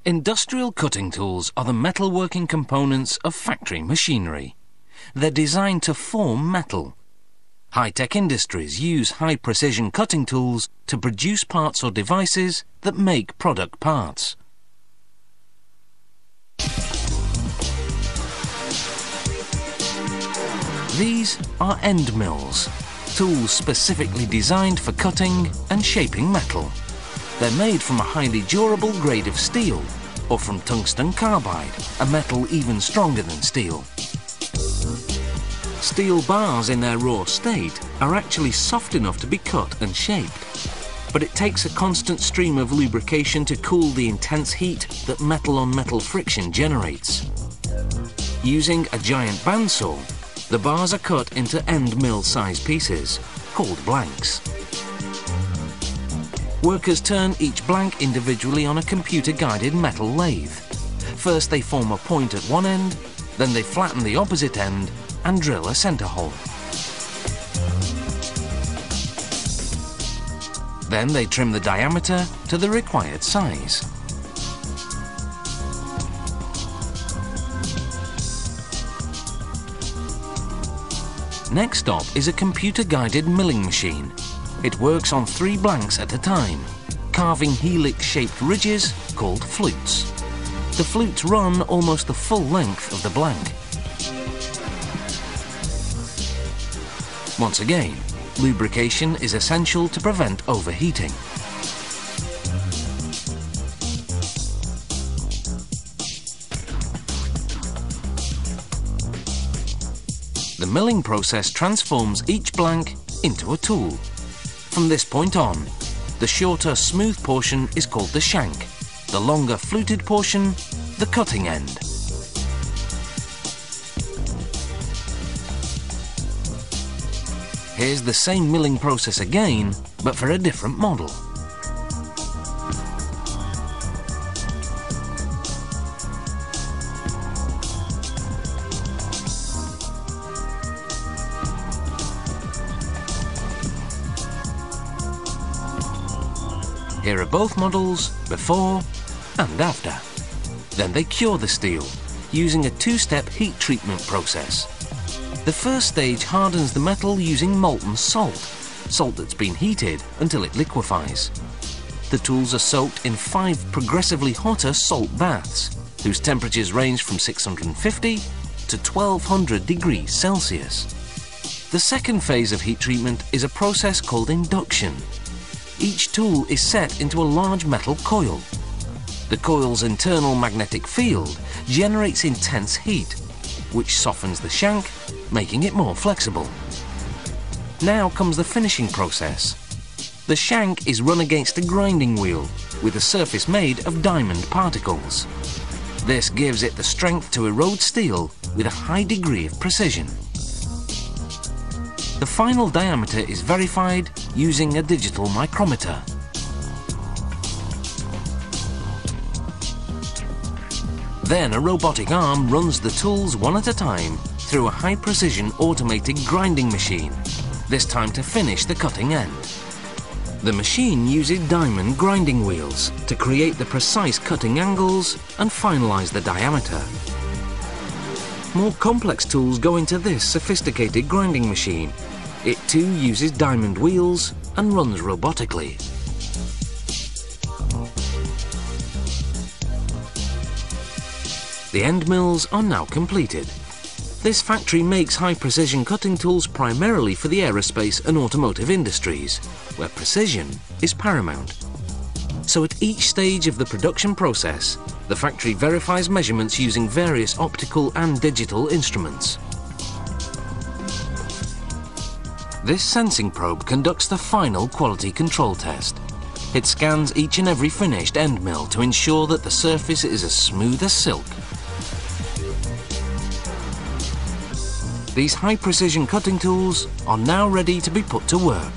Industrial cutting tools are the metalworking components of factory machinery. They're designed to form metal. High-tech industries use high-precision cutting tools to produce parts or devices that make product parts. These are end mills, tools specifically designed for cutting and shaping metal. They're made from a highly durable grade of steel, or from tungsten carbide, a metal even stronger than steel. Steel bars in their raw state are actually soft enough to be cut and shaped, but it takes a constant stream of lubrication to cool the intense heat that metal-on-metal friction generates. Using a giant bandsaw, the bars are cut into end mill-size pieces, called blanks. Workers turn each blank individually on a computer-guided metal lathe. First they form a point at one end, then they flatten the opposite end and drill a center hole. Then they trim the diameter to the required size. Next up is a computer-guided milling machine. It works on 3 blanks at a time, carving helix-shaped ridges called flutes. The flutes run almost the full length of the blank. Once again, lubrication is essential to prevent overheating. The milling process transforms each blank into a tool. From this point on, the shorter, smooth portion is called the shank, the longer, fluted portion, the cutting end. Here's the same milling process again, but for a different model. Here are both models, before and after. Then they cure the steel, using a 2-step heat treatment process. The first stage hardens the metal using molten salt that's been heated until it liquefies. The tools are soaked in 5 progressively hotter salt baths, whose temperatures range from 650 to 1200 degrees Celsius. The second phase of heat treatment is a process called induction. Each tool is set into a large metal coil. The coil's internal magnetic field generates intense heat, which softens the shank, making it more flexible. Now comes the finishing process. The shank is run against a grinding wheel with a surface made of diamond particles. This gives it the strength to erode steel with a high degree of precision. The final diameter is verified using a digital micrometer. Then a robotic arm runs the tools one at a time through a high-precision automated grinding machine, this time to finish the cutting end. The machine uses diamond grinding wheels to create the precise cutting angles and finalize the diameter. More complex tools go into this sophisticated grinding machine. It too uses diamond wheels and runs robotically. The end mills are now completed. This factory makes high-precision cutting tools primarily for the aerospace and automotive industries, where precision is paramount. So at each stage of the production process, the factory verifies measurements using various optical and digital instruments. This sensing probe conducts the final quality control test. It scans each and every finished end mill to ensure that the surface is as smooth as silk. These high-precision cutting tools are now ready to be put to work,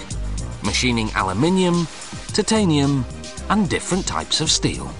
machining aluminium, titanium, and different types of steel.